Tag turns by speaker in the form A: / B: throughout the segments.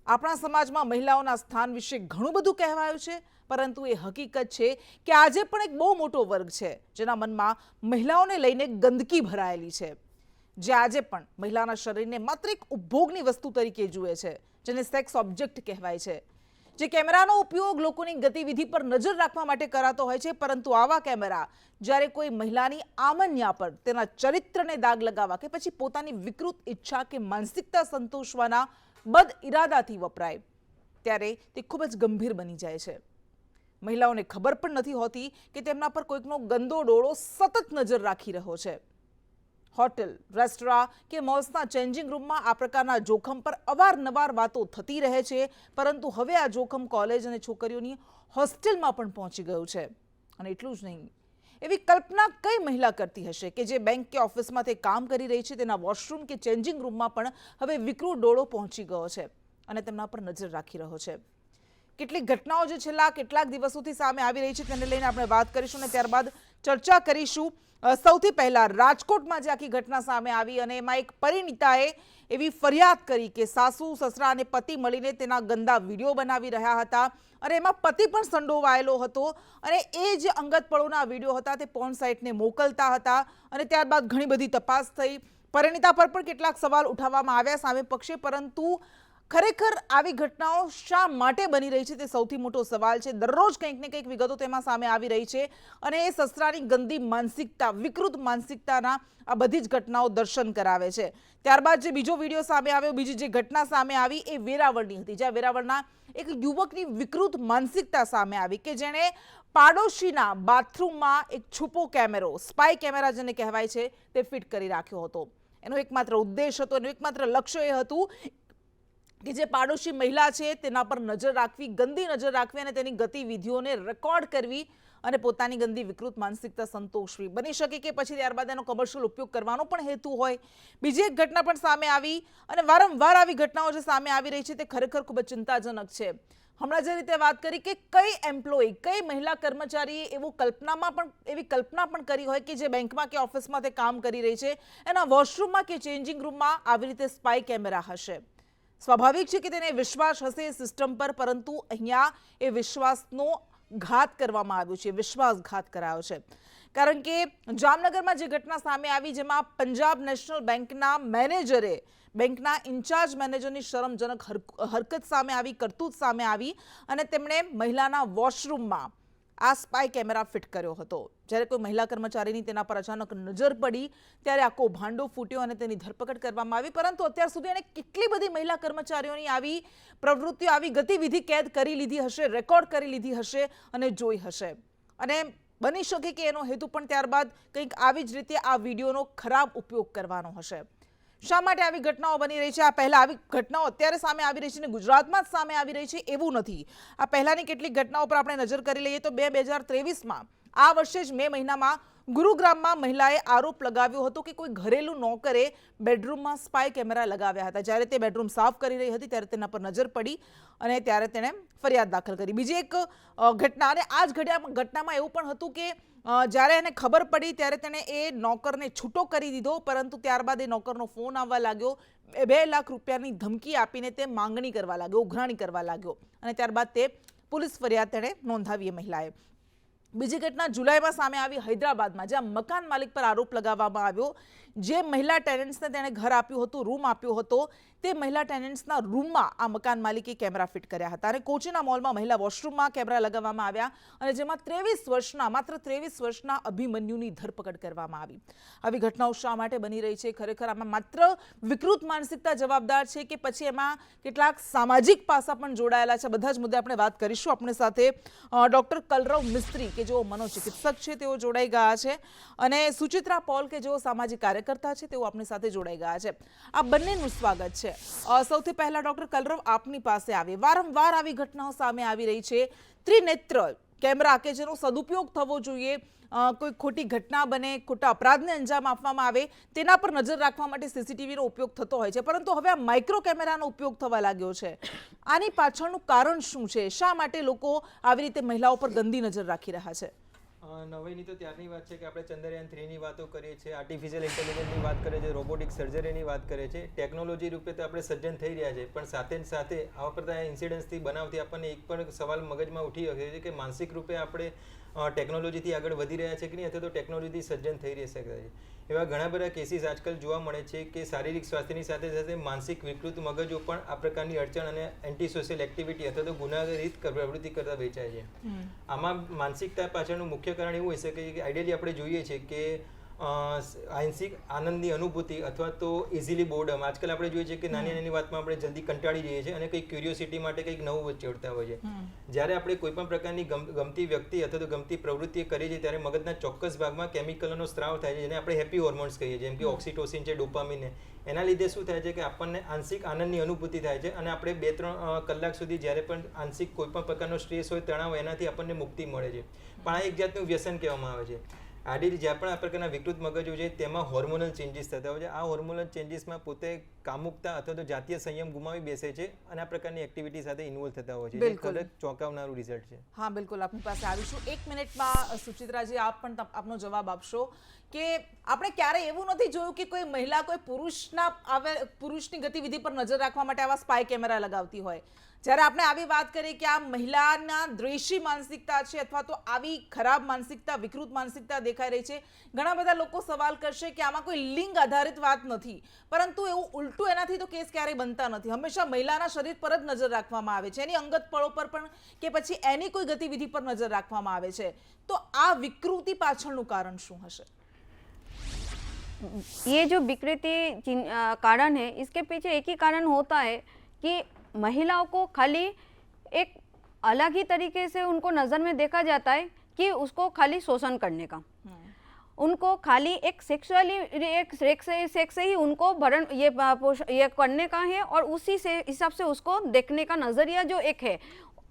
A: આપણા સમાજમાં મહિલાઓના સ્થાન વિશે ઘણું બધું કહેવાયું છે, પરંતુ એ હકીકત છે કે આજે પણ એક બહુ મોટો વર્ગ છે જેના મનમાં મહિલાઓને લઈને ગંદકી ભરાયેલી છે, જે આજે પણ મહિલાના શરીરને માત્ર એક ઉપભોગની વસ્તુ તરીકે જુએ છે, જેને સેક્સ ઓબ્જેક્ટ કહેવાય છે। જે કેમેરાનો ઉપયોગ લોકોની ગતિવિધિ પર નજર રાખવા માટે કરાતો હોય છે, પરંતુ આવા કેમેરા જ્યારે કોઈ મહિલાની આમન્યા પર તેના ચરિત્રને દાગ લગાવવા કે પછી પોતાની વિકૃત ઈચ્છા કે માનસિકતા સંતોષવાના બદ ઇરાદાથી વપરાય ત્યારે તે ખૂબ જ ગંભીર બની જાય છે। મહિલાઓને ખબર પણ નથી હોતી કે તેમના પર કોઈકનો ગંદો ડોળો સતત નજર રાખી રહ્યો છે। હોટેલ, રેસ્ટોરાં કે મોલ્સના ચેન્જિંગ રૂમમાં આ પ્રકારના જોખમ પર અવારનવાર વાતો થતી રહે છે, પરંતુ હવે આ જોખમ કોલેજ અને છોકરીઓની હોસ્ટેલમાં પણ પહોંચી ગયું છે। અને એટલું જ નહીં, એવી કલ્પના કઈ મહિલા કરતી હશે કે જે બેંક કે ઓફિસમાં તે કામ કરી રહી છે, તેના વોશરૂમ કે ચેન્જિંગ રૂમમાં પણ હવે વિકૃત ડોળો પહોંચી ગયો છે અને તેમના પર નજર રાખી રહ્યો છે। કેટલીક ઘટનાઓ જે છેલ્લા કેટલાક દિવસોથી સામે આવી રહી છે તેને લઈને આપણે વાત કરીશું અને ત્યારબાદ ચર્ચા કરીશું। સૌથી પહેલા રાજકોટમાં જે આખી ઘટના સામે આવી અને એમાં એક પરિણીતાએ એવી ફરિયાદ કરી કે સાસુ, સસરા અને પતિ મળીને તેના ગંદા વિડીયો બનાવી રહ્યા હતા અને એમાં પતિ પણ સંડોવાયેલો હતો અને એ જે અંગત પળોના વિડીયો હતા તે પોર્ન સાઇટને મોકલતા હતા અને ત્યારબાદ ઘણી બધી તપાસ થઈ। પરિણીતા પર પણ કેટલાક સવાલ ઉઠાવવામાં આવ્યા સામે પક્ષે, પરંતુ ખરેખર આવી ઘટનાઓ શા માટે બની રહી છે તે સૌથી મોટો સવાલ છે। દરરોજ કંઈક ને કંઈક વિગતો તેમાં સામે આવી રહી છે અને એ સસરાની ગંદી માનસિકતા, વિકૃત માનસિકતાના આ બધી જ ઘટનાઓ દર્શન કરાવે છે। ત્યારબાદ જે બીજો વિડીયો સામે આવ્યો, બીજી જે ઘટના સામે આવી એ વેરાવળની હતી, જ્યાં વેરાવળના એક યુવકની વિકૃત માનસિકતા સામે આવી કે જેણે પાડોશીના બાથરૂમમાં એક છુપો કેમેરો, સ્પાય કેમેરા જેને કહેવાય છે, તે ફિટ કરી રાખ્યો હતો। એનો એકમાત્ર ઉદ્દેશ હતો, એનું એકમાત્ર લક્ષ્ય એ હતું કે જે પાડોશી મહિલા છે તેના પર નજર રાખવી, ગંદી નજર રાખવી અને તેની ગતિવિધિઓને રેકોર્ડ કરવી અને પોતાની ગંદી વિકૃત માનસિકતા સંતોષવી। બની શકે કે પછી ત્યારબાદ એનો કમર્શિયલ ઉપયોગ કરવાનો પણ હેતુ હોય। બીજી એક ઘટના પણ સામે આવી અને વારંવાર આવી ઘટનાઓ જે સામે આવી રહી છે તે ખરેખર ખૂબ જ ચિંતાજનક છે। હમણાં જે રીતે વાત કરી કે કઈ એમ્પ્લોય, કઈ મહિલા કર્મચારીએ એવી કલ્પના પણ કરી હોય કે જે બેંકમાં કે ઓફિસમાં તે કામ કરી રહી છે, એના વોશરૂમમાં કે ચેન્જિંગ રૂમમાં આવી રીતે સ્પાય કેમેરા હશે। સ્વાભાવિક છે કે તેને વિશ્વાસ હશે સિસ્ટમ પર, પરંતુ અહીંયા એ વિશ્વાસનો ઘાત કરવામાં આવ્યો છે, વિશ્વાસઘાત કરાયો છે। કારણ કે જામનગરમાં જે ઘટના સામે આવી જેમાં પંજાબ નેશનલ બેંકના મેનેજરે, બેંકના ઇન્ચાર્જ મેનેજરની શરમજનક હરકત સામે આવી, કરતૂત સામે આવી અને તેમણે મહિલાના વોશરૂમમાં આ સ્પાય કેમેરા ફિટ કર્યો હતો। જ્યારે કોઈ મહિલા કર્મચારીની તેના પર અચાનક નજર પડી ત્યારે આખો ભાંડો ફૂટ્યો અને તેની ધરપકડ કરવામાં આવી, પરંતુ અત્યાર સુધી એને કેટલી બધી મહિલા કર્મચારીઓની આવી પ્રવૃત્તિઓ, આવી ગતિવિધિ કેદ કરી લીધી હશે, રેકોર્ડ કરી લીધી હશે અને જોઈ હશે। અને બની શકે કે એનો હેતુ પણ ત્યારબાદ કંઈક આવી જ રીતે આ વિડીયોનો ખરાબ ઉપયોગ કરવાનો હશે। શા માટે આવી ઘટનાઓ બની રહી છે? આ પહેલા આવી ઘટનાઓ અત્યારે સામે આવી રહી છે અને ગુજરાતમાં જ સામે આવી રહી છે એવું નથી। આ પહેલાની કેટલીક ઘટનાઓ પર આપણે નજર કરી લઈએ તો 2023માં આ વર્ષે જ મે મહિનામાં ગુરુગ્રામમાં મહિલાએ આરોપ લગાવ્યો હતો કે કોઈ ઘરેલું નોકરે બેડરૂમમાં સ્પાય કેમેરા લગાવ્યા હતા। જ્યારે તે બેડરૂમ સાફ કરી રહી હતી ત્યારે તેના પર નજર પડી અને ત્યારે તેણે ફરિયાદ દાખલ કરી। બીજી એક ઘટના, અને આ જ ઘટનામાં એવું પણ હતું કે જ્યારે એને ખબર પડી ત્યારે તેણે એ નોકરને છૂટો કરી દીધો, પરંતુ ત્યારબાદ એ નોકરનો ફોન આવવા લાગ્યો, 2 લાખ રૂપિયાની ધમકી આપીને તે માંગણી કરવા લાગ્યો, ઉઘરાણી કરવા લાગ્યો અને ત્યારબાદ તે પોલીસ ફરિયાદ તેણે નોંધાવી એ મહિલાએ। બીજી ઘટના જુલાઈમાં સામે આવી હૈદરાબાદમાં, જ્યાં મકાન માલિક પર આરોપ લગાવવામાં આવ્યો, જે મહિલા ટેનન્ટ્સને તેણે ઘર આપ્યું હતું, રૂમ આપ્યો હતો, તે મહિલા ટેનન્ટ્સના રૂમમાં આ મકાન માલિકે કેમેરા ફિટ કર્યા હતા અને કોચીના મોલમાં મહિલા વોશરૂમમાં કેમેરા લગાવવામાં આવ્યા અને જેમાં 23 વર્ષના, માત્ર 23 વર્ષના અભિમન્યુની ધરપકડ કરવામાં આવી। આવી ઘટનાઓ શા માટે બની રહી છે? ખરેખર આમાં માત્ર વિકૃત માનસિકતા જવાબદાર છે કે પછી એમાં કેટલાક સામાજિક પાસા પણ જોડાયેલા છે? બધા જ મુદ્દે આપણે વાત કરીશું। આપણી સાથે ડોક્ટર કલરવ મિસ્ત્રી કે જેઓ મનોચિકિત્સક છે તેઓ જોડાઈ ગયા છે અને સુચિત્રા પોલ કે જેઓ સામાજિક કાર્યકર્તા છે તેઓ આપણી સાથે જોડાઈ ગયા છે। આ બંનેનું સ્વાગત છે। સૌથી પહેલા ડોક્ટર કલરવ, આપની પાસે આવે, વારંવાર આવી ઘટનાઓ સામે આવી રહી છે, ત્રિનેત્ર કેમેરા કે જેનો સદુપયોગ થવો જોઈએ, કોઈ ખોટી ઘટના બને, ખોટા અપરાધને અંજામ આપવામાં આવે તેના પર નજર રાખવા માટે સીસીટીવીનો ઉપયોગ થતો હોય છે, પરંતુ હવે આ માઇક્રો કેમેરાનો ઉપયોગ થવા લાગ્યો છે। આની પાછળનું કારણ શું છે? શા માટે લોકો આવી રીતે મહિલાઓ પર ગંદી નજર રાખી રહ્યા છે?
B: નવાઈની તો ત્યારની વાત છે કે આપણે ચંદ્રયાન 3ની વાતો કરીએ છીએ, આર્ટિફિશિયલ ઇન્ટેલિજન્સની વાત કરીએ છીએ, રોબોટિક સર્જરીની વાત કરીએ છીએ. ટેકનોલોજી રૂપે તો આપણે સજ્જન થઈ રહ્યા છે, પણ સાથે ને સાથે આવા બધા ઇન્સિડન્ટ્સથી બનાવથી આપણને એક પણ સવાલ મગજમાં ઉઠી શકે છે કે માનસિક રૂપે આપણે ટેકનોલોજીથી આગળ વધી રહ્યા છે કે નહીં, અથવા તો ટેકનોલોજીથી સજ્જન થઈ રહ્યા છે. એવા ઘણા બધા કેસીસ આજકાલ જોવા મળે છે કે શારીરિક સ્વાસ્થ્યની સાથે સાથે માનસિક વિકૃત મગજો પણ આ પ્રકારની અડચણ અને એન્ટી સોશિયલ એક્ટિવિટી અથવા તો ગુનાહિત પ્રવૃત્તિ કરતા વેચાય છે. આમાં માનસિકતા પાછળનું મુખ્ય કારણ એવું હોઈ શકે કે આઈડિયલી આપણે જોઈએ છે કે આંશિક આનંદની અનુભૂતિ અથવા તો ઇઝીલી બોર્ડમ. આજકાલ આપણે જોઈએ છીએ કે નાની નાની વાતમાં આપણે જલ્દી કંટાળી જઈએ છીએ અને કંઈક ક્યુરિયોસિટી માટે કંઈક નવું વચ્ચે ઉડતા હોય છે. જ્યારે આપણે કોઈ પણ પ્રકારની ગમતી વ્યક્તિ અથવા તો ગમતી પ્રવૃત્તિ કરીએ છીએ ત્યારે મગજના ચોક્કસ ભાગમાં કેમિકલનો સ્ત્રાવ થાય છે, જેને આપણે હેપી હોર્મોન્સ કહીએ છીએ, જેમ કે ઓક્સિટોસિન છે, ડોપામિન. એના લીધે શું થાય છે કે આપણને આંશિક આનંદની અનુભૂતિ થાય છે અને આપણે 2-3 કલાક સુધી જ્યારે પણ આંશિક કોઈ પણ પ્રકારનો સ્ટ્રેસ હોય, તણાવ, એનાથી આપણને મુક્તિ મળે છે. પણ આ એક જાતનું વ્યસન કહેવામાં આવે છે. આડી જ્યાં પણ આ પ્રકારના વિકૃત મગજો છે તેમાં હોર્મોનલ ચેન્જીસ થતા હોય છે. આ હોર્મોનલ ચેન્જીસમાં પોતે કામુકતા અથવા તો જાતીય સંયમ ગુમાવી બેસે છે અને આ પ્રકારની એક્ટિવિટી સાથે ઇન્વોલ્વ થતા હોય છે.
A: બિલકુલ
B: ચોંકાવનારું રિઝલ્ટ છે.
A: હા, બિલકુલ આપની પાસે આવીશું 1 મિનિટમાં. સુચિત્રાજી, આપ પણ આપનો જવાબ આપશો કે આપણે ક્યારેય એવું નથી જોયું કે કોઈ મહિલા કોઈ પુરુષની ગતિવિધિ પર નજર રાખવા માટે આવા સ્પાય કેમેરા લગાવતી હોય. જ્યારે આપણે આવી વાત કરીએ કે આ મહિલાના દ્વેષી માનસિકતા છે અથવા તો આવી ખરાબ માનસિકતા, વિકૃત માનસિકતા દેખાઈ રહી છે, ઘણા બધા લોકો સવાલ કરશે કે આમાં કોઈ લિંગ આધારિત વાત નથી, પરંતુ એવું ઉલટું એનાથી તો કેસ ક્યારેય બનતા નથી. હંમેશા મહિલાના શરીર પર જ નજર રાખવામાં આવે છે, એની અંગત પળો પર પણ કે પછી એની કોઈ ગતિવિધિ પર નજર રાખવામાં આવે છે. તો આ વિકૃતિ પાછળનું કારણ શું હશે?
C: ये जो विकृति कारण है, इसके पीछे एक ही कारण होता है कि महिलाओं को खाली एक अलग ही तरीके से उनको नज़र में देखा जाता है कि उसको खाली शोषण करने का, उनको खाली एक सेक्स से ही उनको भरण ये करने का है और उसी से हिसाब से उसको देखने का नज़रिया जो एक है.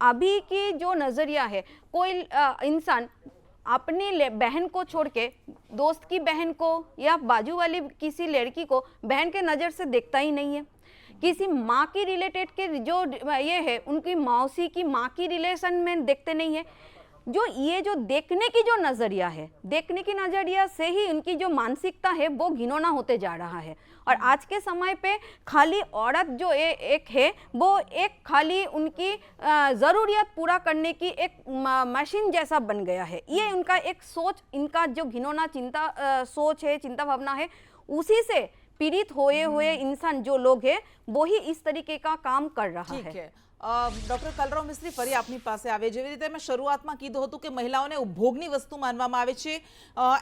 C: अभी की जो नज़रिया है, कोई इंसान अपनी बहन को छोड़ के दोस्त की बहन को या बाजू वाली किसी लड़की को बहन के नज़र से देखता ही नहीं है. किसी माँ की रिलेटेड के जो ये है उनकी मौसी की माँ की रिलेशन में देखते नहीं है. जो ये जो देखने की जो नज़रिया है, देखने की नज़रिया से ही उनकी जो मानसिकता है वो घिनौना होते जा रहा है. और आज के समय पे खाली औरत जो एक है वो एक खाली उनकी ज़रूरियात पूरा करने की एक मशीन जैसा बन गया है. ये उनका एक सोच, इनका जो घिनौना सोच है, चिंता भावना है, उसी से पीड़ित हुए इंसान जो लोग हैं वो ही इस तरीके का काम कर रहा है.
A: ડોક્ટર કલરવ મિસ્ત્રી, ફરી આપની પાસે આવે. જેવી રીતે મેં શરૂઆતમાં કીધું હતું કે મહિલાઓને ઉપભોગની વસ્તુ માનવામાં આવે છે,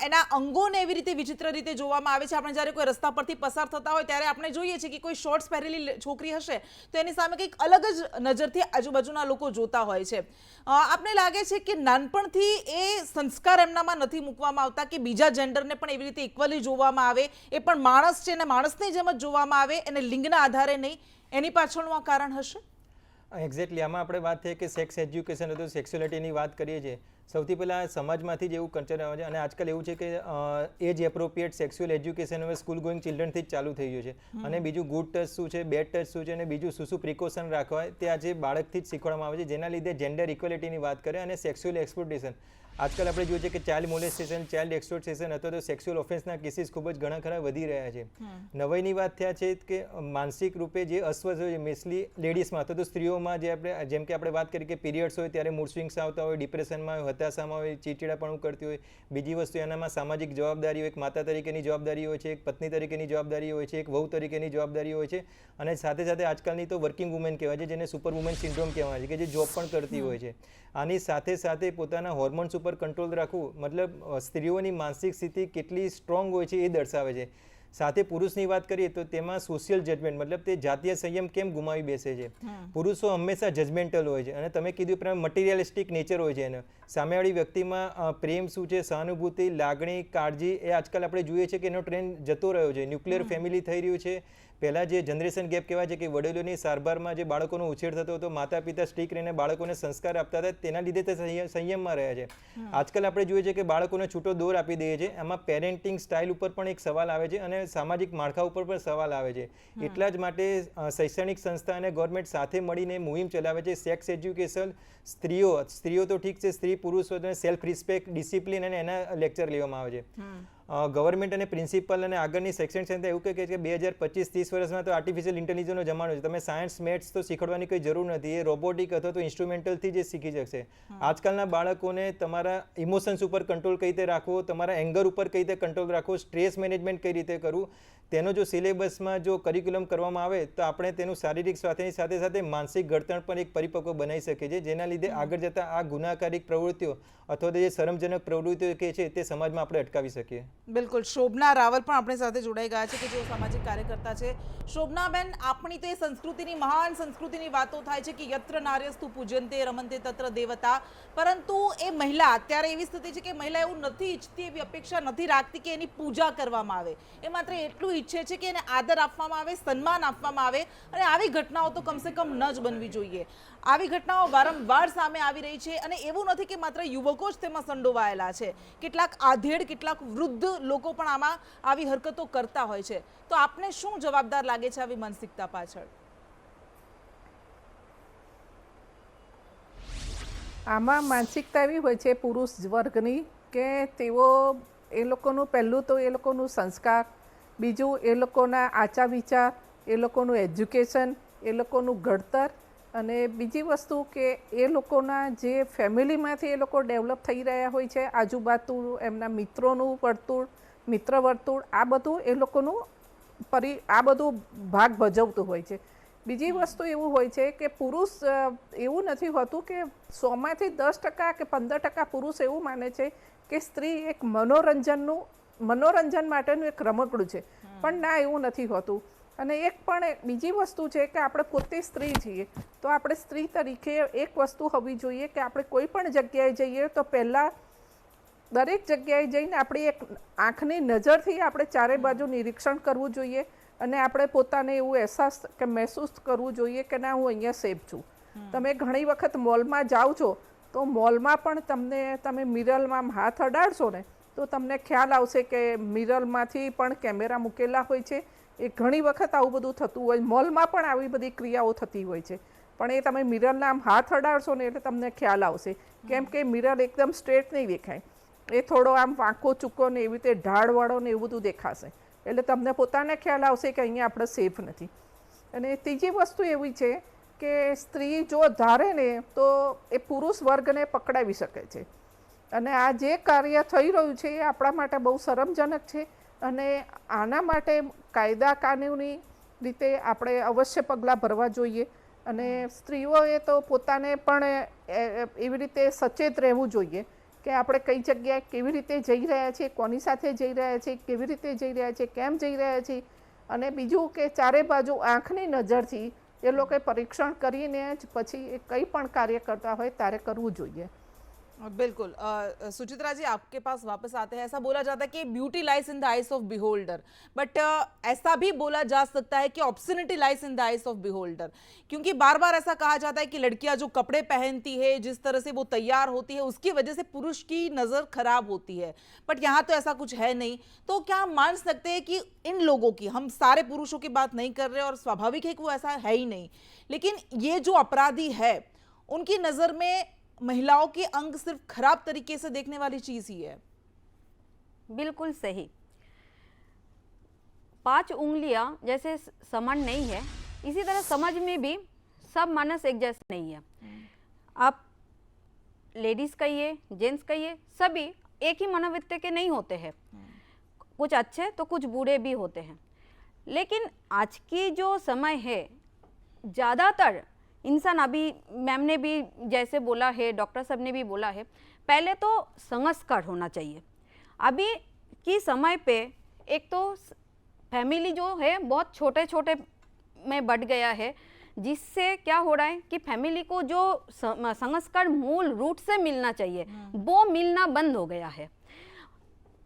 A: એના અંગોને એવી રીતે વિચિત્ર રીતે જોવામાં આવે છે. આપણે જ્યારે કોઈ રસ્તા પરથી પસાર થતા હોય ત્યારે આપણે જોઈએ છીએ કે કોઈ શોર્ટ્સ પહેરેલી છોકરી હશે તો એની સામે કંઈક અલગ જ નજરથી આજુબાજુના લોકો જોતા હોય છે. આપને લાગે છે કે નાનપણથી એ સંસ્કાર એમનામાં નથી મૂકવામાં આવતા કે બીજા જેન્ડરને પણ એવી રીતે ઇક્વલી જોવામાં આવે, એ પણ માણસ છે અને માણસની જેમ જ જોવામાં આવે, એને લિંગના આધારે નહીં? એની પાછળનું આ કારણ હશે?
B: એક્ઝેક્ટલી. આમાં આપણે વાત થઈ કે સેક્સ એજ્યુકેશન અથવા સેક્સ્યુઅલિટીની વાત કરીએ છીએ. સૌથી પહેલાં સમાજમાંથી જ એવું કલ્ચર આવે છે અને આજકાલ એવું છે કે એજ એપ્રોપ્રિએટ સેક્સ્યુઅલ એજ્યુકેશન હવે સ્કૂલ ગોઈંગ ચિલ્ડ્રનથી જ ચાલુ થઈ ગયું છે. અને બીજું ગુડ ટચ શું છે, બેડ ટચ શું છે અને બીજું શું પ્રિકોશન રાખવા તે આજે બાળકથી જ શીખવાડવામાં આવે છે, જેના લીધે જેન્ડર ઇક્વેલિટીની વાત કરે અને સેક્સ્યુઅલ એક્સપ્લોટેશન. આજકાલ આપણે જોઈએ છીએ કે ચાઇલ્ડ મોલેસ્ટેશન, ચાઇલ્ડ એક્સપ્લોટેશન અથવા તો સેક્સ્યુઅલ ઓફેન્સના કેસીસ ખૂબ જ ઘણા ખરા વધી રહ્યા છે. નવાઈની વાત થયા છે કે માનસિક રૂપે જે અસ્વસ્થ હોય, મેસલી લેડીઝમાં અથવા તો સ્ત્રીઓમાં જે આપણે જેમ કે આપણે વાત કરી કે પીરિયડ્સ હોય ત્યારે મૂડ સ્વિંગ્સ આવતા હોય, ડિપ્રેશનમાં હોય, હતાશામાં હોય, ચીડચીડાપણું કરતી હોય. બીજી વસ્તુ એનામાં સામાજિક જવાબદારી હોય, એક માતા તરીકેની જવાબદારી હોય છે, એક પત્ની તરીકેની જવાબદારી હોય છે, એક વહુ તરીકેની જવાબદારી હોય છે અને સાથે સાથે આજકાલની તો વર્કિંગ વુમેન કહેવાય છે, જેને સુપર વુમેન સિન્ડ્રોમ કહેવાય છે, કે જે જોબ પણ કરતી હોય છે. આની સાથે સાથે પોતાના હોર્મોન્સ ઉપર કંટ્રોલ રાખવું, મતલબ સ્ત્રીઓની માનસિક સ્થિતિ કેટલી સ્ટ્રોંગ હોય છે એ દર્શાવે છે. સાથે પુરુષની વાત કરીએ તો તેમાં સોશિયલ જજમેન્ટ, મતલબ તે જાતીય સંયમ કેમ ગુમાવી બેસે છે. પુરુષો હંમેશા જજમેન્ટલ હોય છે અને તમે કીધું પ્રમાણે મટીરિયલિસ્ટિક નેચર હોય છે એને. સામેવાળી વ્યક્તિમાં પ્રેમ શું છે, સહાનુભૂતિ, લાગણી, કાળજી, એ આજકાલ આપણે જોઈએ છીએ કે એનો ટ્રેન્ડ જતો રહ્યો છે. ન્યુક્લિયર ફેમિલી થઈ રહ્યું છે, પહેલાં જે જનરેશન ગેપ કહેવાય છે કે વડીલોની સારવારમાં જે બાળકોનો ઉછેર થતો હતો, માતા પિતા સ્ટ્રીક રહીને બાળકોને સંસ્કાર આપતા હતા, તેના લીધે તે સંયમમાં રહ્યા છે. આજકાલ આપણે જોઈએ છીએ કે બાળકોને છૂટો દોર આપી દઈએ છીએ. એમાં પેરેન્ટિંગ સ્ટાઇલ ઉપર પણ એક સવાલ આવે છે અને સામાજિક માળખા ઉપર પણ સવાલ આવે છે. એટલા જ માટે શૈક્ષણિક સંસ્થા અને ગવર્મેન્ટ સાથે મળીને મુહિમ ચલાવે છે. સેક્સ એજ્યુકેશન, સ્ત્રીઓ તો ઠીક છે, સ્ત્રી પુરુષો સેલ્ફ રિસ્પેક્ટ, ડિસિપ્લિન અને એના લેક્ચર લેવામાં આવે છે. ગવર્મેન્ટ અને પ્રિન્સિપલ અને આગળની શૈક્ષણિક સંસ્થા એવું કહે છે કે 2025-30 વર્ષમાં તો આર્ટિફિશિયલ ઇન્ટેલિજન્સનો જમાનો છે. તમે સાયન્સ મેથ્સ તો શીખવાડવાની કોઈ જરૂર નથી, એ રોબોટિક અથવા તો ઇન્સ્ટ્રુમેન્ટલથી જ શીખી શકશે. આજકાલના બાળકોને તમારા ઇમોશન્સ ઉપર કંટ્રોલ કઈ રીતે રાખવો, તમારા એંગર ઉપર કઈ રીતે કંટ્રોલ રાખવો, સ્ટ્રેસ મેનેજમેન્ટ કઈ રીતે કરવું, તેનો જો સિલેબસમાં જો કરિક્યુલમ કરવામાં આવે તો આપણે તેનું શારીરિક સ્વાસ્થ્યની સાથે સાથે માનસિક ઘડતર પણ એક પરિપક્વ બનાવી શકીએ છીએ, જેના લીધે આગળ જતાં આ ગુનાકારિક પ્રવૃત્તિઓ અથવા તો જે શરમજનક પ્રવૃત્તિઓ કે છે તે સમાજમાં આપણે અટકાવી શકીએ.
A: બિલકુલ. શોભના રાવલ પણ આપણી સાથે જોડાઈ ગયા છે કે જેઓ સામાજિક કાર્યકર્તા છે. શોભનાબેન, આપણી તો એ સંસ્કૃતિની, મહાન સંસ્કૃતિની વાતો થાય છે કે યત્ર નાર્યસ્તુ પૂજ્યન્તે રમન્તે તત્ર દેવતા, પરંતુ એ મહિલા અત્યારે એવી સ્થિતિ છે કે મહિલા એવું નથી ઈચ્છતી, એવી અપેક્ષા નથી રાખતી કે એની પૂજા કરવામાં આવે. એ માત્ર એટલું ઈચ્છે છે કે એને આદર આપવામાં આવે, સન્માન આપવામાં આવે, અને આવી ઘટનાઓ તો કમસે કમ ન જ બનવી જોઈએ. આવી ઘટનાઓ વારંવાર સામે આવી રહી છે અને એવું નથી કે માત્ર યુવકો જ તેમાં સંડોવાયેલા છે. કેટલાક આધેડ, કેટલાક વૃદ્ધ લોકો પણ આમાં આવી હરકતો કરતા હોય છે. તો આપને શું જવાબદાર લાગે છે આવી માનસિકતા પાછળ?
D: આમાં માનસિકતા એવી હોય છે પુરુષ વર્ગની કે તેઓ એ લોકોનું પહેલું તો એ લોકોનું સંસ્કાર, બીજું એ લોકોના આચાર વિચાર, એ લોકોનું એજ્યુકેશન, એ લોકોનું ઘડતર, અને બીજી વસ્તુ કે એ લોકોના જે ફેમિલીમાંથી એ લોકો ડેવલપ થઈ રહ્યા હોય છે, આજુબાજુ એમના મિત્રોનું વર્તુળ, મિત્ર વર્તુળ, આ બધું એ લોકોનું આ બધું ભાગ ભજવતું હોય છે. બીજી વસ્તુ એવું હોય છે કે પુરુષ એવું નથી હોતું કે 100માંથી 10% કે 15% પુરુષ એવું માને છે કે સ્ત્રી એક મનોરંજન માટેનું એક રમકડું છે, પણ ના, એવું નથી હોતું. અને એક પણ બીજી વસ્તુ છે કે આપણે પોતે સ્ત્રી છીએ તો આપણે સ્ત્રી તરીકે એક વસ્તુ હોવી જોઈએ કે આપણે કોઈ પણ જગ્યાએ જઈએ તો પહેલાં દરેક જગ્યાએ જઈને આપણી એક આંખની નજરથી આપણે ચારે બાજુ નિરીક્ષણ કરવું જોઈએ અને આપણે પોતાને એવું અહેસાસ કે મહેસૂસ કરવું જોઈએ કે ના, હું અહીંયા સેફ છું. તમે ઘણી વખત મોલમાં જાઓ છો તો મોલમાં પણ તમે મિરરમાં હાથ અડાડશો ને તો તમને ખ્યાલ આવશે કે મિરરમાંથી પણ કેમેરા મૂકેલા હોય છે. એ ઘણી વખત આવું બધું થતું હોય, મોલમાં પણ આવી બધી ક્રિયાઓ થતી હોય છે, પણ એ તમે મિરરના આમ હાથ અડાડશો ને એટલે તમને ખ્યાલ આવશે, કેમ કે મિરર એકદમ સ્ટ્રેટ નહીં દેખાય, એ થોડો આમ વાંકો ચૂકો ને એવી રીતે ઢાળવાળો ને એવું બધું દેખાશે, એટલે તમને પોતાને ખ્યાલ આવશે કે અહીંયા આપણે સેફ નથી. અને ત્રીજી વસ્તુ એવી છે કે સ્ત્રી જો ધારે ને તો એ પુરુષ વર્ગને પકડાવી શકે છે, અને આ જે કાર્ય થઈ રહ્યું છે એ આપણા માટે બહુ શરમજનક છે. અને આના માટે કાયદા કાનૂની રીતે આપણે અવશ્ય પગલાં ભરવા જોઈએ. અને સ્ત્રીઓએ તો પોતાને પણ એવી રીતે સચેત રહેવું જોઈએ કે આપણે કઈ જગ્યાએ કેવી રીતે જઈ રહ્યા છીએ, કોની સાથે જઈ રહ્યા છીએ, કેવી રીતે જઈ રહ્યા છીએ, કેમ જઈ રહ્યા છીએ. અને બીજું કે ચારે બાજુ આંખની નજરથી એ લોકોએ પરીક્ષણ કરીને જ પછી એ કંઈ પણ કાર્ય કરતા હોય ત્યારે કરવું જોઈએ.
A: बिल्कुल. सुचित्रा जी, आपके पास वापस आते हैं. ऐसा बोला जाता है कि beauty lies in the eyes of beholder, but ऐसा भी बोला जा सकता है कि obscenity lies in the eyes of beholder, क्योंकि बार बार ऐसा कहा जाता है कि लड़कियां जो कपड़े पहनती है, जिस तरह से वो तैयार होती है, उसकी वजह से पुरुष की नज़र खराब होती है, बट यहाँ तो ऐसा कुछ है नहीं. तो क्या हम मान सकते हैं कि इन लोगों की, हम सारे पुरुषों की बात नहीं कर रहे और स्वाभाविक है कि वो ऐसा है ही नहीं, लेकिन ये जो अपराधी है उनकी नज़र में महिलाओं के अंग सिर्फ खराब तरीके से देखने वाली चीज ही है?
C: बिल्कुल सही. 5 उंगलियां जैसे समान नहीं है, इसी तरह समाज में भी सब मानस एक जैसे नहीं है. आप लेडीज कहिए, जेंट्स कहिए, सभी एक ही मनोवृत्ति के नहीं होते हैं. कुछ अच्छे तो कुछ बुरे भी होते हैं. लेकिन आज की जो समय है, ज़्यादातर इंसान, अभी मैम ने भी जैसे बोला है, डॉक्टर साहब ने भी बोला है, पहले तो संस्कार होना चाहिए. अभी की समय पे एक तो फैमिली जो है बहुत छोटे छोटे में बढ़ गया है, जिससे क्या हो रहा है कि फैमिली को जो संस्कार मूल रूट से मिलना चाहिए वो मिलना बंद हो गया है.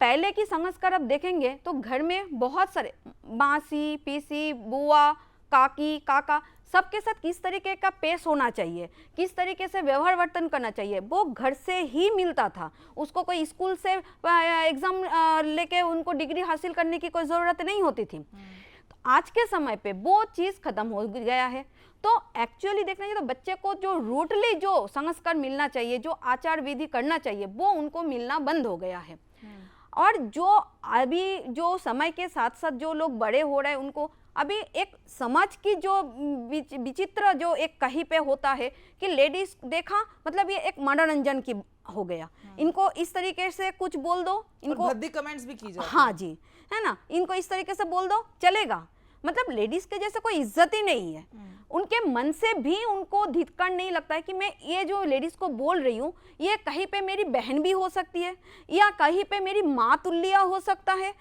C: पहले की संस्कार आप देखेंगे तो घर में बहुत सारे मासी, पीसी, बुआ, काकी, काका सबके साथ किस तरीके का पेश होना चाहिए, किस तरीके से व्यवहार वर्तन करना चाहिए, वो घर से ही मिलता था। उसको कोई स्कूल से एग्जाम लेके उनको डिग्री हासिल करने की कोई ज़रूरत नहीं होती थी। तो आज के समय पे वो चीज़ खत्म हो गया है। तो एक्चुअली देखना चाहिए तो बच्चे को जो रूटली जो संस्कार मिलना चाहिए, जो आचार विधि करना चाहिए, वो उनको मिलना बंद हो गया है। और जो अभी जो समय के साथ साथ जो लोग बड़े हो रहे हैं उनको अभी एक समाज की जो विचित्र जो एक कहीं पे होता है कि लेडीज देखा मतलब ये एक मनोरंजन की हो गया, इनको इस तरीके से कुछ बोल दो, इनको
A: भद्दी कमेंट्स भी की जाती हैं।
C: हाँ जी, है ना, इनको इस तरीके से बोल दो चलेगा, मतलब लेडीज के जैसे कोई इज्जत ही नहीं है। उनके मन से भी उनको धिक्कार नहीं लगता है कि मैं ये जो लेडीज को बोल रही हूँ ये कहीं पे मेरी बहन भी हो सकती है, या कहीं पे मेरी माँ तुल्य हो सकता है,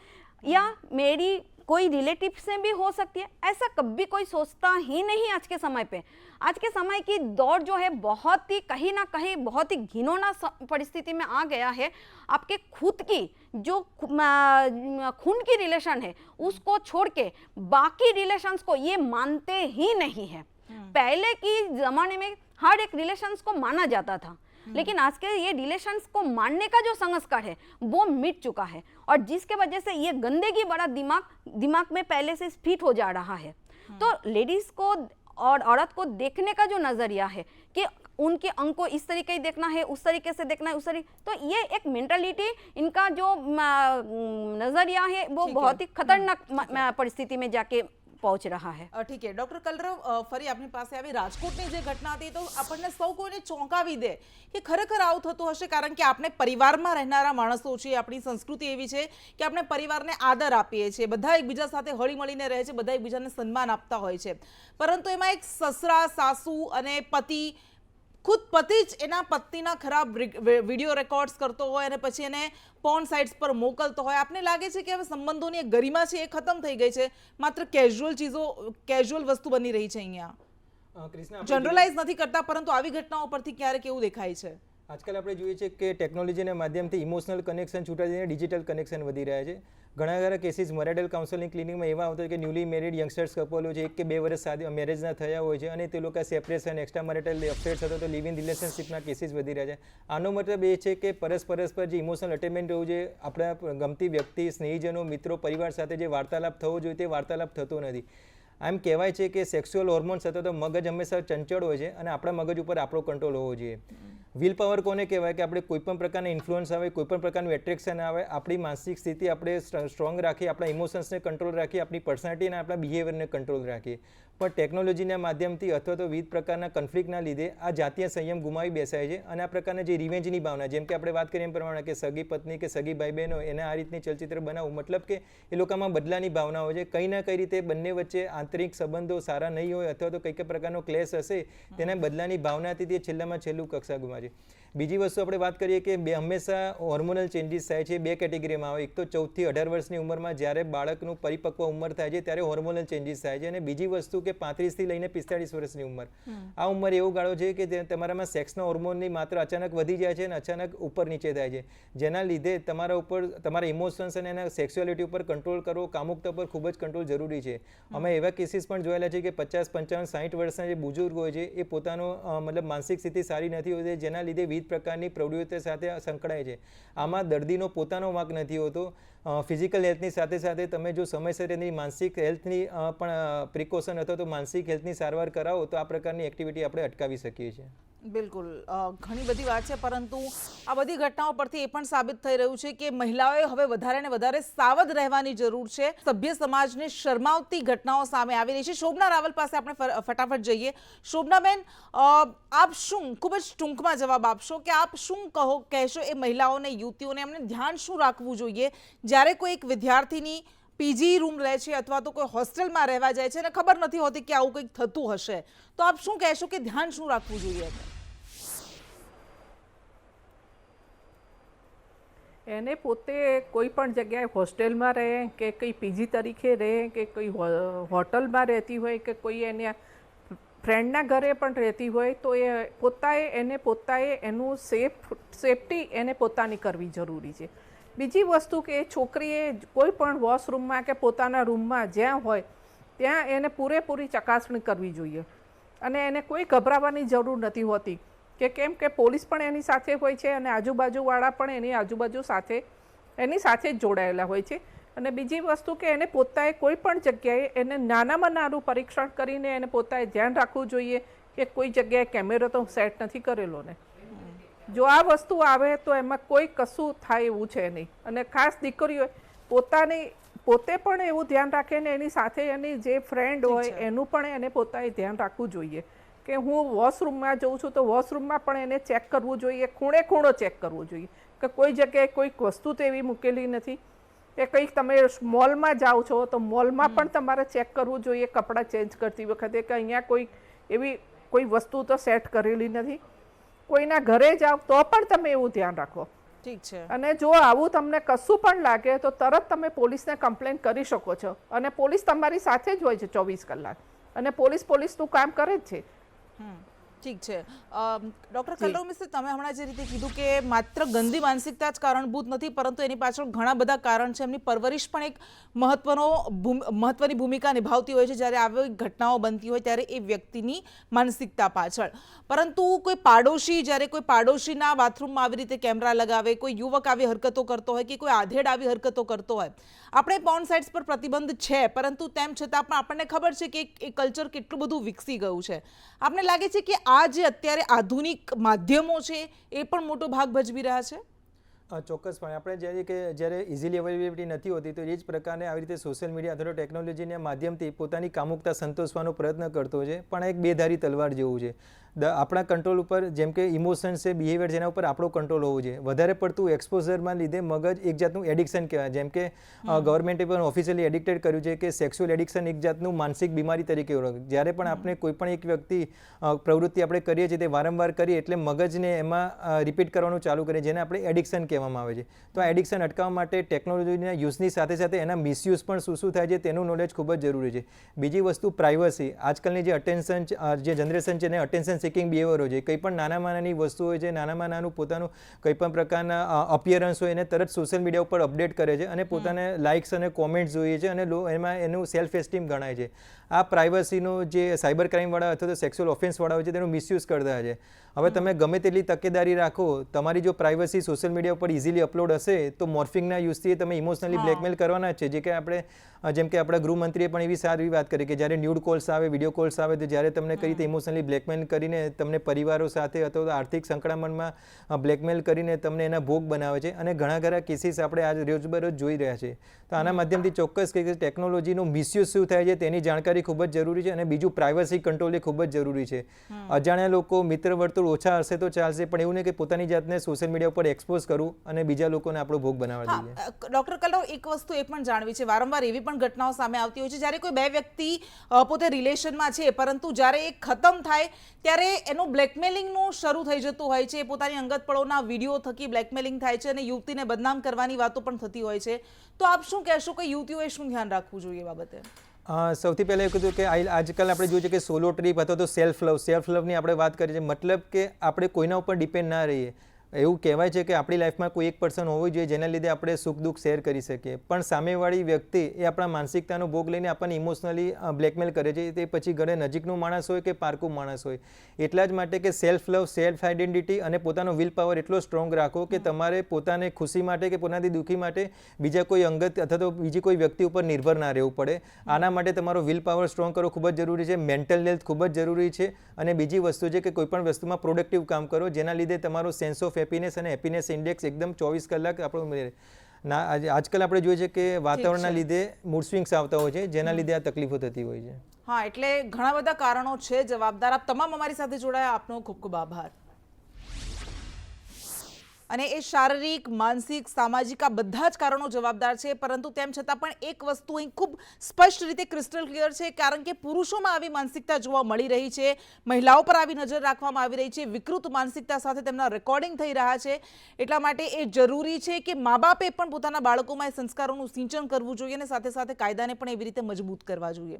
C: या मेरी कोई रिलेटिव से भी हो सकती है। ऐसा कभी कोई सोचता ही नहीं आज के समय पे। आज के समय की दौर जो है बहुत ही कहीं ना कहीं बहुत ही घिनौना परिस्थिति में आ गया है। आपके खुद की जो खून की रिलेशन है उसको छोड़ के बाकी रिलेशंस को ये मानते ही नहीं है। पहले की जमाने में हर एक रिलेशंस को माना जाता था, लेकिन आज के ये रिलेशंस को मानने का जो संस्कार है वो मिट चुका है, और जिसके वजह से ये गंदगी बड़ा दिमाग में पहले से फिट हो जा रहा है। तो लेडीज को और औरत को देखने का जो नजरिया है कि उनके अंग को इस तरीके ही देखना है, उस तरीके से देखना है, उस तरीके, तो ये एक मेंटालिटी इनका जो नजरिया है वो बहुत ही खतरनाक परिस्थिति में जाके પહોંચ रहा है।
A: ઠીક છે ડોક્ટર કલરવ, ફરી આપની પાસે આવી રાજકોટની જે ઘટના હતી તો આપણને સૌ કોઈને ચોંકાવી દે કે ખરેખર આવું થતું હશે, કારણ કે આપણે પરિવારમાં રહેનારા માણસો છીએ, આપણી સંસ્કૃતિ એવી છે કે આપણે પરિવારને આદર આપીએ છીએ, બધા એકબીજા સાથે હળી મળીને રહે છે, બધા એકબીજાને સન્માન આપતા હોય છે, પરંતુ એમાં એક સસરા, સાસુ અને પતિ, ખુદ પતિ જ એના પત્નીના ખરાબ વિડીયો રેકોર્ડ્સ કરતો હોય અને પછી એને પોર્ન સાઇટ્સ પર મોકલતો હોય, આપને લાગે છે કે હવે સંબંધોની એક ગરિમા છે એ ખતમ થઈ ગઈ છે, માત્ર કેઝ્યુઅલ વસ્તુ બની રહી છે અહીંયા, જનરલાઇઝ નથી કરતા, પરંતુ આવી ઘટનાઓ પરથી ક્યારેક એવું દેખાય છે।
B: આજકાલ આપણે જોઈએ છે કે ટેકનોલોજીના માધ્યમથી ઇમોશનલ કનેક્શન છૂટા જઈને ડિજિટલ કનેક્શન વધી રહ્યા છે। ઘણા ખરા કેસીસ મેરિટલ કાઉન્સેલિંગ ક્લિનિકમાં એવા આવતા હોય કે ન્યૂલી મેરિડ યંગસ્ટર્સ કપલો છે, 1 કે 2 વર્ષ મેરેજના થયા હોય છે અને તે લોકો સેપરેશન, એક્સ્ટ્રા મેરિટલ અફેર્સ અથવા તો લિવ ઇન રિલેશનશિપના કેસીસ વધી રહ્યા છે। આનો મતલબ એ છે કે પરસ્પર જે ઇમોશનલ અટેચમેન્ટ હોવું જોઈએ, આપણા ગમતી વ્યક્તિ, સ્નેહીજનો, મિત્રો, પરિવાર સાથે જે વાર્તાલાપ થવો જોઈએ તે વાર્તાલાપ થતો નથી। આમ કહેવાય છે કે સેક્સ્યુઅલ હોર્મોન્સ અથવા તો મગજ હંમેશા ચંચળ હોય છે અને આપણા મગજ ઉપર આપણો કંટ્રોલ હોવો જોઈએ। વિલ પાવર કોને કહેવાય કે આપણે કોઈ પણ પ્રકારના ઇન્ફ્લુઅન્સ આવે, કોઈ પણ પ્રકારનું એટ્રેક્શન આવે, આપણી માનસિક સ્થિતિ આપણે સ્ટ્રોંગ રાખીએ, આપણા ઇમોશન્સને કંટ્રોલ રાખીએ, આપણી પર્સનાલિટી અને આપણા બિહેવિયરને કંટ્રોલ રાખીએ। પણ ટેકનોલોજીના માધ્યમથી અથવા તો વિવિધ પ્રકારના કન્ફ્લિક્ટના લીધે આ જાતીય સંયમ ગુમાવી બેસાય છે અને આ પ્રકારના જે રિવેન્જની ભાવના, જેમ કે આપણે વાત કરીએ એમ પ્રમાણે કે સગી પત્ની કે સગી ભાઈ બહેનો એને આ રીતની ચલચિત્ર બનાવવું, મતલબ કે એ લોકોમાં બદલાની ભાવના હોય છે, કંઈ ના કઈ રીતે બંને વચ્ચે આંતરિક સંબંધો સારા નહીં હોય અથવા તો કંઈક પ્રકારનો ક્લેશ હશે, તેના બદલાની ભાવનાથી તે છેલ્લામાં છેલ્લું કક્ષા ગુમાવે છે। બીજી વસ્તુ આપણે વાત કરીએ કે હંમેશા હોર્મોનલ ચેન્જીસ થાય છે, 2 કેટેગરીમાં આવે, એક તો 14 થી 18 વર્ષની ઉંમરમાં જ્યારે બાળકનું પરિપક્વ ઉંમર થાય છે ત્યારે હોર્મોનલ ચેન્જીસ થાય છે, અને બીજી વસ્તુ કે 35 થી લઈને 45 વર્ષની ઉંમર, આ ઉંમર એવો ગાળો છે કે તમારામાં સેક્સના હોર્મોનની માત્રા અચાનક વધી જાય છે અને અચાનક ઉપર નીચે થાય છે, જેના લીધે તમારા ઉપર તમારા ઇમોશન્સ અને એના સેક્સ્યુઆલિટી ઉપર કંટ્રોલ કરવો, કામુકતા પર ખૂબ જ કંટ્રોલ જરૂરી છે। અમે એવા કેસીસ પણ જોયેલા છે કે 50, 55, 60 વર્ષના જે બુજુર્ગ હોય છે એ પોતાનો મતલબ માનસિક સ્થિતિ સારી નથી હોતી, જેના લીધે વિવિધ પ્રકારની પ્રવૃત્તિઓ સાથે સંકળાય છે। આમાં દર્દીનો પોતાનો વાંક નથી હોતો, ફિઝિકલ હેલ્થની સાથે સાથે તમે જો સમયસર એની માનસિક હેલ્થની પણ પ્રિકોશન અથવા તો માનસિક હેલ્થની સારવાર કરાવો તો આ પ્રકારની એક્ટિવિટી આપણે અટકાવી શકીએ છીએ।
A: બિલકુલ, ઘણી બધી વાત છે, પરંતુ આ બધી ઘટનાઓ પરથી એ પણ સાબિત થઈ રહ્યું છે કે મહિલાઓએ હવે વધારે ને વધારે સાવધ રહેવાની જરૂર છે। સભ્ય સમાજને શરમાવતી ઘટનાઓ સામે આવી રહી છે। શોભના રાવલ પાસે આપણે ફટાફટ જઈએ। શોભનાબેન, આપ શું ખૂબ જ ટૂંકમાં જવાબ આપશો કે આપ શું કહેશો એ મહિલાઓને, યુવતીઓને, એમને ધ્યાન શું રાખવું જોઈએ જ્યારે કોઈ એક વિદ્યાર્થીની પીજી રૂમ રહે છે અથવા તો કોઈ હોસ્ટેલમાં રહેવા જાય છે અને ખબર નથી હોતી કે આવું કંઈક થતું હશે, તો આપ શું કહેશો કે ધ્યાન શું રાખવું જોઈએ?
D: એને પોતે કોઈ પણ જગ્યાએ હોસ્ટેલમાં રહે કે કંઈ પીજી તરીકે રહે કે કોઈ હોટલમાં રહેતી હોય કે કોઈ એને ફ્રેન્ડના ઘરે પણ રહેતી હોય, તો એ પોતાએ એનું સેફટી એને પોતાની કરવી જરૂરી છે। બીજી વસ્તુ કે છોકરીએ કોઈ પણ વોશરૂમમાં કે પોતાના રૂમમાં જ્યાં હોય ત્યાં એને પૂરેપૂરી ચકાસણી કરવી જોઈએ અને એને કોઈ ગભરાવાની જરૂર નથી હોતી કે કેમ કે પોલીસ પણ એની સાથે હોય છે અને આજુબાજુવાળા પણ એની આજુબાજુ સાથે એની સાથે જ જોડાયેલા હોય છે. અને બીજી વસ્તુ કે એને પોતાએ કોઈ પણ જગ્યાએ એને નાનામાં નાનું પરીક્ષણ કરીને એને પોતાએ ધ્યાન રાખવું જોઈએ કે કોઈ જગ્યાએ કેમેરો તો સેટ નથી કરેલો ને. જો આ વસ્તુ આવે તો એમાં કોઈ કશું થાય એવું છે નહીં. અને ખાસ દીકરીઓ પોતે પણ એવું ધ્યાન રાખે ને એની સાથે એની જે ફ્રેન્ડ હોય એનું પણ એને પોતાએ ધ્યાન રાખવું જોઈએ કે હું વોશરૂમમાં જઉં છું તો વોશરૂમમાં પણ એને ચેક કરવું જોઈએ, ખૂણે ખૂણો ચેક કરવો જોઈએ કે કોઈ જગ્યાએ કોઈક વસ્તુ તો એવી મૂકેલી નથી કે કંઈક તમે મોલમાં જાઓ છો તો મોલમાં પણ તમારે ચેક કરવું જોઈએ કપડાં ચેન્જ કરતી વખતે કે અહીંયા કોઈ વસ્તુ તો સેટ કરેલી નથી. કોઈના ઘરે જાઓ તો પણ તમે એવું ધ્યાન રાખો.
A: ઠીક છે.
D: અને જો આવું તમને કશું પણ લાગે તો તરત તમે પોલીસને કમ્પ્લેન કરી શકો છો અને પોલીસ તમારી સાથે જ હોય છે 24 કલાક અને પોલીસનું કામ કરે જ છે.
A: ઠીક છે. ડૉક્ટર કલરવ મિસ્ત્રી, તમે હમણાં જે રીતે કીધું કે માત્ર ગંદી માનસિકતા જ કારણભૂત નથી, પરંતુ એની પાછળ ઘણા બધા કારણ છે. એમની પરવરિશ પણ એક મહત્વની ભૂમિકા નિભાવતી હોય છે જ્યારે આવી ઘટનાઓ બનતી હોય ત્યારે એ વ્યક્તિની માનસિકતા પાછળ. પરંતુ જ્યારે કોઈ પાડોશીના બાથરૂમમાં આવી રીતે કેમેરા લગાવે, કોઈ યુવક આવી હરકતો કરતો હોય કે કોઈ આધેડ આવી હરકતો કરતો હોય, આપણે પોર્ન સાઇટ્સ પર પ્રતિબંધ છે, પરંતુ તેમ છતાં પણ આપણને ખબર છે કે એ કલ્ચર કેટલું બધું વિકસી ગયું છે. આપને લાગે છે કે આ જે અત્યારે આધુનિક માધ્યમો છે એ પણ મોટો ભાગ ભજવી રહ્યા છે?
B: ચોક્કસપણે. આપણે જ્યારે ઇઝીલી અવેલેબિલિટી નથી હોતી તો એ જ પ્રકારે આવી રીતે સોશિયલ મીડિયા અથવા ટેકનોલોજીના માધ્યમથી પોતાની કામુકતા સંતોષવાનો પ્રયત્ન કરતો છે, પણ એક બેધારી તલવાર જેવું છે. આપણા કંટ્રોલ ઉપર, જેમ કે ઇમોશન્સ છે, બિહેવિયર, જેના ઉપર આપણો કંટ્રોલ હોવો જોઈએ. વધારે પડતું એક્સપોઝરમાં લીધે મગજ એક જાતનું એડિક્શન કહેવાય. જેમ કે ગવર્મેન્ટે પણ ઓફિશિયલી એડિક્ટેડ કર્યું છે કે સેક્સ્યુઅલ એડિક્શન એક જાતનું માનસિક બીમારી તરીકે ઓળખાય. જ્યારે પણ આપણે કોઈ પણ એક વ્યક્તિ પ્રવૃત્તિ આપણે કરીએ છીએ તે વારંવાર કરીએ એટલે મગજને એમાં રિપીટ કરવાનું ચાલુ કરે, જેને આપણે એડિક્શન કહેવામાં આવે છે. તો આ એડિક્શન અટકાવવા માટે ટેકનોલોજીના યુઝની સાથે સાથે એના મિસયુઝ પણ શું થાય છે તેનું નોલેજ ખૂબ જ જરૂરી છે. બીજી વસ્તુ પ્રાઇવસી. આજકાલની જે જનરેશન છે એને અટેન્શન સિકિંગ બિહેવિયર હોય છે. કંઈ પણ નાનામાં નાની વસ્તુ હોય છે, નાનામાં નાનું પોતાનું કંઈ પણ પ્રકારના અપિયરન્સ હોય એને તરત સોશિયલ મીડિયા ઉપર અપડેટ કરે છે અને પોતાને લાઇક્સ અને કોમેન્ટ્સ જોઈએ છે અને એમાં એનું સેલ્ફ એસ્ટીમ ગણાય છે. આ પ્રાઇવસીનો જે સાયબર ક્રાઇમવાળા અથવા તો સેક્સ્યુઅલ ઓફેન્સવાળા હોય છે તેનું મિસયુઝ કરતા છે. હવે તમે ગમે તેટલી તકેદારી રાખો, તમારી જો પ્રાઇવસી સોશિયલ મીડિયા ઉપર ઇઝીલી અપલોડ હશે તો મોર્ફિંગના યુઝથી તમે ઇમોશનલી બ્લેકમેલ કરવાના જ છે. જેમ કે આપણા ગૃહમંત્રીએ પણ એવી સારી વાત કરી કે જ્યારે ન્યૂડ કોલ્સ આવે, વિડીયો કોલ્સ આવે તો જ્યારે તમને કઈ રીતે ઇમોશનલી બ્લેકમેલ કરીને તમને પરિવારો સાથે અથવા તો આર્થિક સંકળામણમાં બ્લેકમેલ કરીને તમને એના ભોગ બનાવે છે. અને ઘણા કેસીસ આપણે આજ રોજબરોજ જોઈ રહ્યા છે. તો આના માધ્યમથી ચોક્કસ કે ટેકનોલોજીનો મિસયુઝ શું થાય છે તેની જાણકારી ખૂબ જ જરૂરી છે. અને બીજું પ્રાઇવસી કંટ્રોલ એ ખૂબ જ જરૂરી છે. અજાણ્યા લોકો, મિત્ર વર્તુળ ઓછા હશે તો ચાલશે, પણ એવું નહીં કે પોતાની જાતને સોશિયલ મીડિયા ઉપર એક્સપોઝ કરવું અને બીજા લોકોને આપણો ભોગ બનાવવા દઈએ.
A: ડૉક્ટર કલરવ, એક વસ્તુ એ પણ જાણવી છે, વારંવાર એવી પણ ઘટનાઓ સામે આવતી હોય છે જ્યારે કોઈ બે વ્યક્તિ પોતે રિલેશનમાં છે પરંતુ જ્યારે એ ખતમ થાય ત્યારે એનું બ્લેકમેલિંગનું શરૂ થઈ જતું હોય છે. પોતાની અંગત પળોના વિડીયો થકી બ્લેકમેલિંગ થાય છે અને યુવતીને બદનામ કરવાની વાતો પણ થતી હોય છે. તો આપ શું કહેશો કે યુવતીઓએ શું ધ્યાન રાખવું જોઈએ એ બાબતે?
B: સૌથી પહેલાં એ કીધું કે આજકાલ આપણે જોઈએ છે કે સોલો ટ્રીપ અથવા તો સેલ્ફ લવની આપણે વાત કરીએ છીએ. મતલબ કે આપણે કોઈના ઉપર ડિપેન્ડ ના રહીએ. એવું કહેવાય છે કે આપણી લાઈફમાં કોઈ એક પર્સન હોવું જોઈએ જેના લીધે આપણે સુખ દુઃખ શેર કરી શકીએ, પણ સામેવાળી વ્યક્તિ એ આપણા માનસિકતાનો ભોગ લઈને આપણને ઇમોશનલી બ્લેકમેલ કરે છે. તે પછી ઘરે નજીકનું માણસ હોય કે પારકું માણસ હોય. એટલા જ માટે કે સેલ્ફ લવ, સેલ્ફ આઈડેન્ટિટી અને પોતાનો વિલ પાવર એટલો સ્ટ્રોંગ રાખો કે તમારે પોતાને ખુશી માટે કે પોતાથી દુઃખી માટે બીજા કોઈ અંગત અથવા તો બીજી કોઈ વ્યક્તિ ઉપર નિર્ભર ના રહેવું પડે. આના માટે તમારો વિલ પાવર સ્ટ્રોંગ કરવો ખૂબ જ જરૂરી છે. મેન્ટલ હેલ્થ ખૂબ જ જરૂરી છે. અને બીજી વસ્તુ છે કે કોઈ પણ વસ્તુમાં પ્રોડક્ટિવ કામ કરો જેના લીધે તમારો સેન્સ ઓફ હેપીનેસ અને હેપીનેસ ઇન્ડેક્સ એકદમ 24 કલાક આપણો. આજકાલ આપણે જોઈએ છે કે વાતાવરણના લીધે મૂડ સ્વિંગ્સ આવતા હોય છે જેના લીધે આ તકલીફો થતી હોય છે.
A: હા, એટલે ઘણા બધા કારણો છે જવાબદાર. આપ તમામ અમારી સાથે જોડાયા, આપનો ખૂબ ખૂબ આભાર. અને એ શારીરિક, માનસિક, સામાજિક આ બધા જ કારણો જવાબદાર છે, પરંતુ તેમ છતાં પણ એક વસ્તુ અહીં ખૂબ સ્પષ્ટ રીતે ક્રિસ્ટલ ક્લિયર છે, કારણ કે પુરુષોમાં આવી માનસિકતા જોવા મળી રહી છે, મહિલાઓ પર આવી નજર રાખવામાં આવી રહી છે, વિકૃત માનસિકતા સાથે તેમના રેકોર્ડિંગ થઈ રહ્યા છે. એટલા માટે એ જરૂરી છે કે મા બાપે પણ પોતાના બાળકોમાં એ સંસ્કારોનું સિંચન કરવું જોઈએ અને સાથે સાથે કાયદાને પણ એવી રીતે મજબૂત કરવા જોઈએ.